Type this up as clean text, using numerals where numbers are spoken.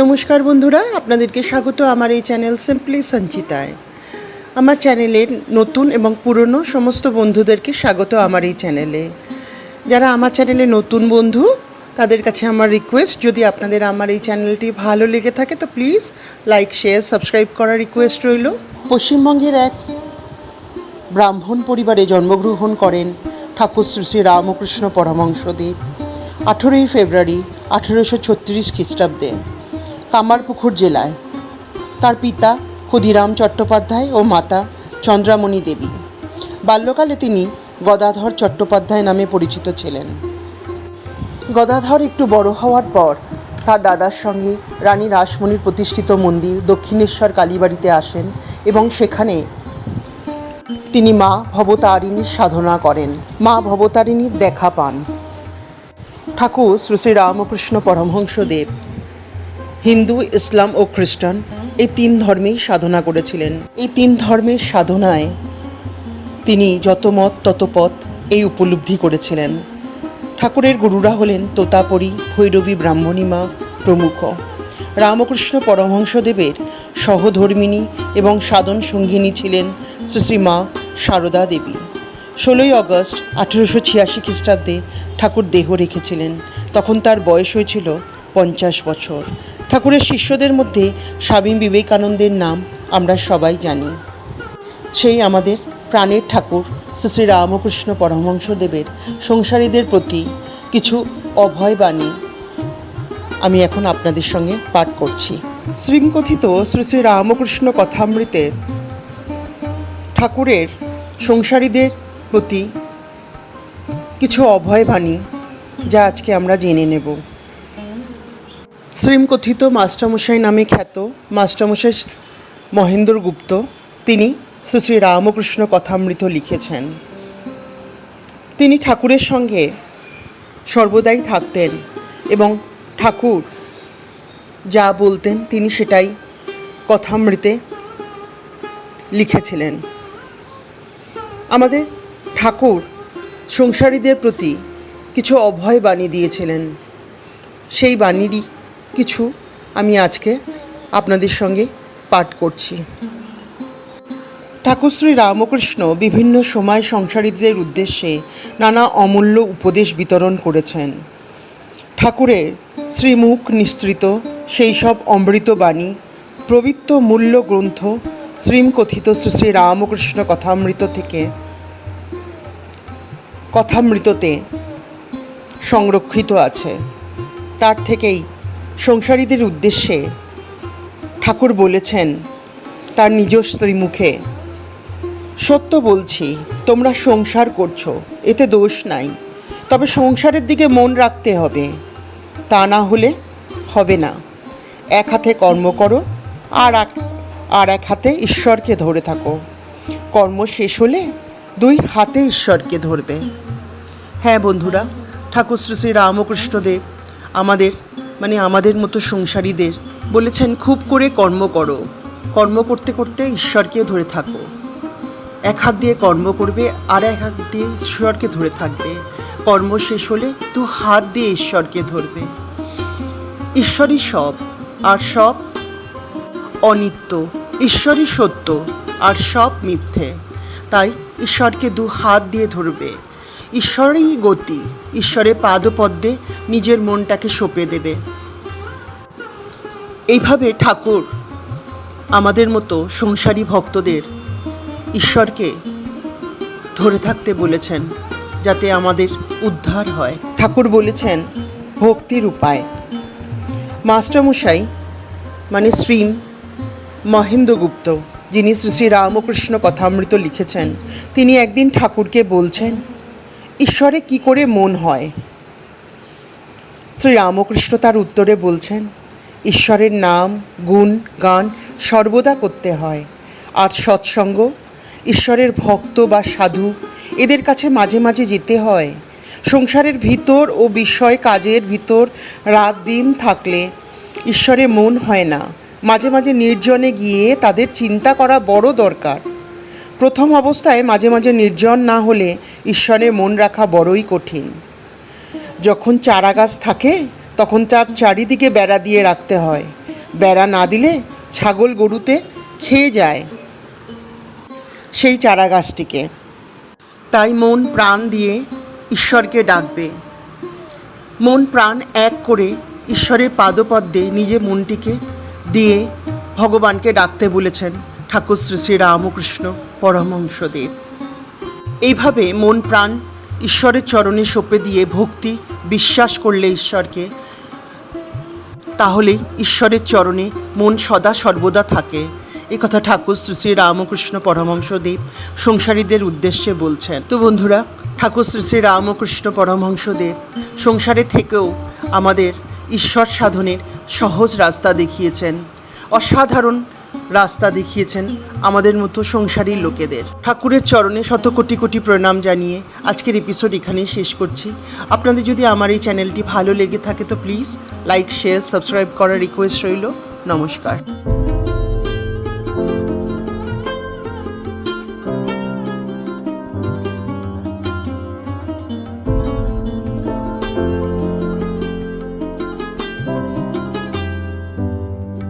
নমস্কার বন্ধুরা, আপনাদেরকে স্বাগত আমার এই চ্যানেল সিম্পলি সঞ্চিতায়। আমার চ্যানেলের নতুন এবং পুরনো সমস্ত বন্ধুদেরকে স্বাগত আমার এই চ্যানেলে। যারা আমার চ্যানেলে নতুন বন্ধু, তাদের কাছে আমার রিকোয়েস্ট, যদি আপনাদের আমার এই চ্যানেলটি ভালো লেগে থাকে তো প্লিজ লাইক, শেয়ার, সাবস্ক্রাইব করার রিকোয়েস্ট রইল। পশ্চিমবঙ্গের এক ব্রাহ্মণ পরিবারে জন্মগ্রহণ করেন ঠাকুর শ্রী শ্রী রামকৃষ্ণ পরমহংসদেব 18ই ফেব্রুয়ারি 1836 খ্রিস্টাব্দে কামারপুকুর জেলায়। তার পিতা ক্ষুদিরাম চট্টোপাধ্যায় ও মাতা চন্দ্রামণি দেবী। বাল্যকালে তিনি গদাধর চট্টোপাধ্যায় নামে পরিচিত ছিলেন। গদাধর একটু বড় হওয়ার পর তার দাদার সঙ্গে রানী রাসমণির প্রতিষ্ঠিত মন্দির দক্ষিণেশ্বর কালীবাড়িতে আসেন এবং সেখানে তিনি মা ভবতারিণীর সাধনা করেন। মা ভবতারিণীর দেখা পান। ঠাকুর শ্রী শ্রী রামকৃষ্ণ পরমহংসদেব হিন্দু, ইসলাম ও খ্রিস্টান এই তিন ধর্মেই সাধনা করেছিলেন। এই তিন ধর্মের সাধনায় তিনি যত মত তত পথ এই উপলব্ধি করেছিলেন। ঠাকুরের গুরুরা হলেন তোতাপরী, ভৈরবী ব্রাহ্মণী মা প্রমুখ। রামকৃষ্ণ পরমহংসদেবের সহধর্মিণী এবং সাধন সঙ্গিনী ছিলেন শ্রী শ্রী মা সারদা দেবী। 16ই আগস্ট 1886 খ্রিস্টাব্দে ঠাকুর দেহ রেখেছিলেন। তখন তার বয়স হয়েছিল 50 বছর। ঠাকুরের শিষ্যদের মধ্যে স্বামী বিবেকানন্দের নাম আমরা সবাই জানি। সেই আমাদের প্রাণের ঠাকুর শ্রী শ্রী রামকৃষ্ণ পরমহংসদেবের সংসারীদের প্রতি কিছু অভয় বাণী আমি এখন আপনাদের সঙ্গে পাঠ করছি। শ্রীমকথিত শ্রী শ্রী রামকৃষ্ণ কথামৃতের ঠাকুরের সংসারীদের প্রতি কিছু অভয় বাণী, যা আজকে আমরা জেনে নেব। শ্রীমকথিত মাস্টারমশাই নামে খ্যাত মাস্টারমশাই মহেন্দ্র গুপ্ত তিনি শ্রী শ্রী রামকৃষ্ণ কথামৃত লিখেছেন। তিনি ঠাকুরের সঙ্গে সর্বদাই থাকতেন এবং ঠাকুর যা বলতেন তিনি সেটাই কথামৃতে লিখেছিলেন। আমাদের ঠাকুর সংসারীদের প্রতি কিছু অভয় বাণী দিয়েছিলেন। সেই বাণীরই কিছু আমি আজকে আপনাদের সঙ্গে পাঠ করছি। ঠাকুর শ্রী রামকৃষ্ণ বিভিন্ন সময় সংসারীদের উদ্দেশ্যে নানা অমূল্য উপদেশ বিতরণ করেছেন। ঠাকুরের শ্রীমুখ নিঃসৃত সেই সব অমৃত বাণী পবিত্র মূল্য গ্রন্থ শ্রীমকথিত শ্রী শ্রী রামকৃষ্ণ কথামৃততে সংরক্ষিত আছে। তার থেকেই সংসারীদের উদ্দেশ্যে ঠাকুর বলেছেন তার নিজ শ্রীমুখে, সত্য বলছি, তোমরা সংসার করছো, এতে দোষ নাই, তবে সংসারের দিকে মন রাখতে হবে, তা না হলে হবে না। এক হাতে কর্ম করো আর এক হাতে ঈশ্বরকে ধরে থাকো। কর্ম শেষ হলে দুই হাতে ঈশ্বরকে ধরবে। হ্যাঁ বন্ধুরা, ঠাকুর শ্রী শ্রী রামকৃষ্ণদেব আমাদের মতো সংসারীদের বলেছেন, খুব করে কর্ম করো, কর্ম করতে করতে ঈশ্বরকে ধরে থাকো। এক হাত দিয়ে কর্ম করবে আর এক হাত দিয়ে ঈশ্বরকে ধরে থাকবে। কর্ম শেষ হলে দু হাত দিয়ে ঈশ্বরকে ধরবে। ঈশ্বরই সব, আর সব অনিত্য। ঈশ্বরই সত্য, আর সব মিথ্যে। তাই ঈশ্বরকে দু হাত দিয়ে ধরবে। ঈশ্বরই গতি। ঈশ্বরের পাদপদ্মে নিজের মনটাকে সঁপে দেবে। এইভাবে ঠাকুর আমাদের মতো সংসারী ভক্তদের ঈশ্বরকে ধরে থাকতে বলেছেন, যাতে আমাদের উদ্ধার হয়। ঠাকুর বলেছেন ভক্তির উপায়। মাস্টারমশাই শ্রী মহেন্দ্র গুপ্ত, যিনি শ্রী শ্রী রামকৃষ্ণ কথামৃত লিখেছেন, তিনি একদিন ঠাকুরকে বলছেন, ঈশ্বরে কি করে মন হয়? শ্রী রামকৃষ্ণ তার উত্তরে বলছেন, ঈশ্বরের নাম, গুণ, গান সর্বদা করতে হয়। আর সৎসঙ্গ, ঈশ্বরের ভক্ত বা সাধু এদের কাছে মাঝে মাঝে যেতে হয়। সংসারের ভিতর ও বিষয় কাজের ভিতর রাত দিন থাকলে ঈশ্বরে মন হয় না। মাঝে মাঝে নির্জনে গিয়ে তাদের চিন্তা করা বড় দরকার। প্রথম অবস্থায় মাঝে মাঝে নির্জন না হলে ঈশ্বরে মন রাখা বড়ই কঠিন। যখন চারা গাছ থাকে তখন তার চারিদিকে বেড়া দিয়ে রাখতে হয়। বেড়া না দিলে ছাগল গরুতে খেয়ে যায় সেই চারা গাছটিকে। তাই মন প্রাণ দিয়ে ঈশ্বরকে ডাকবে। মন প্রাণ এক করে ঈশ্বরের পাদপদ্মে নিজে মনটিকে দিয়ে ভগবানকে ডাকতে বলেছেন ঠাকুর শ্রী শ্রী রামকৃষ্ণ পরমহংসদেব। এইভাবে মন প্রাণ ঈশ্বরের চরণে সঁপে দিয়ে ভক্তি বিশ্বাস করলে ঈশ্বরকে, তাহলেই ঈশ্বরের চরণে মন সদা সর্বদা থাকে। এই কথা ঠাকুর শ্রী শ্রী রামকৃষ্ণ পরমহংসদেব সংসারীদের উদ্দেশ্যে বলছেন। তো বন্ধুরা, ঠাকুর শ্রী শ্রী রামকৃষ্ণ পরমহংসদেব সংসারে থেকেও আমাদের ঈশ্বর সাধনের সহজ রাস্তা দেখিয়েছেন, অসাধারণ রাস্তা দেখিয়েছেন আমাদের মতো সংসারী লোকেদের। ঠাকুরের চরণে শত কোটি কোটি প্রণাম জানিয়ে আজকের এপিসোড এখানেই শেষ করছি। আপনাদের যদি আমার এই চ্যানেলটি ভালো লেগে থাকে তো প্লিজ লাইক, শেয়ার, সাবস্ক্রাইব করার রিকোয়েস্ট রইল। নমস্কার।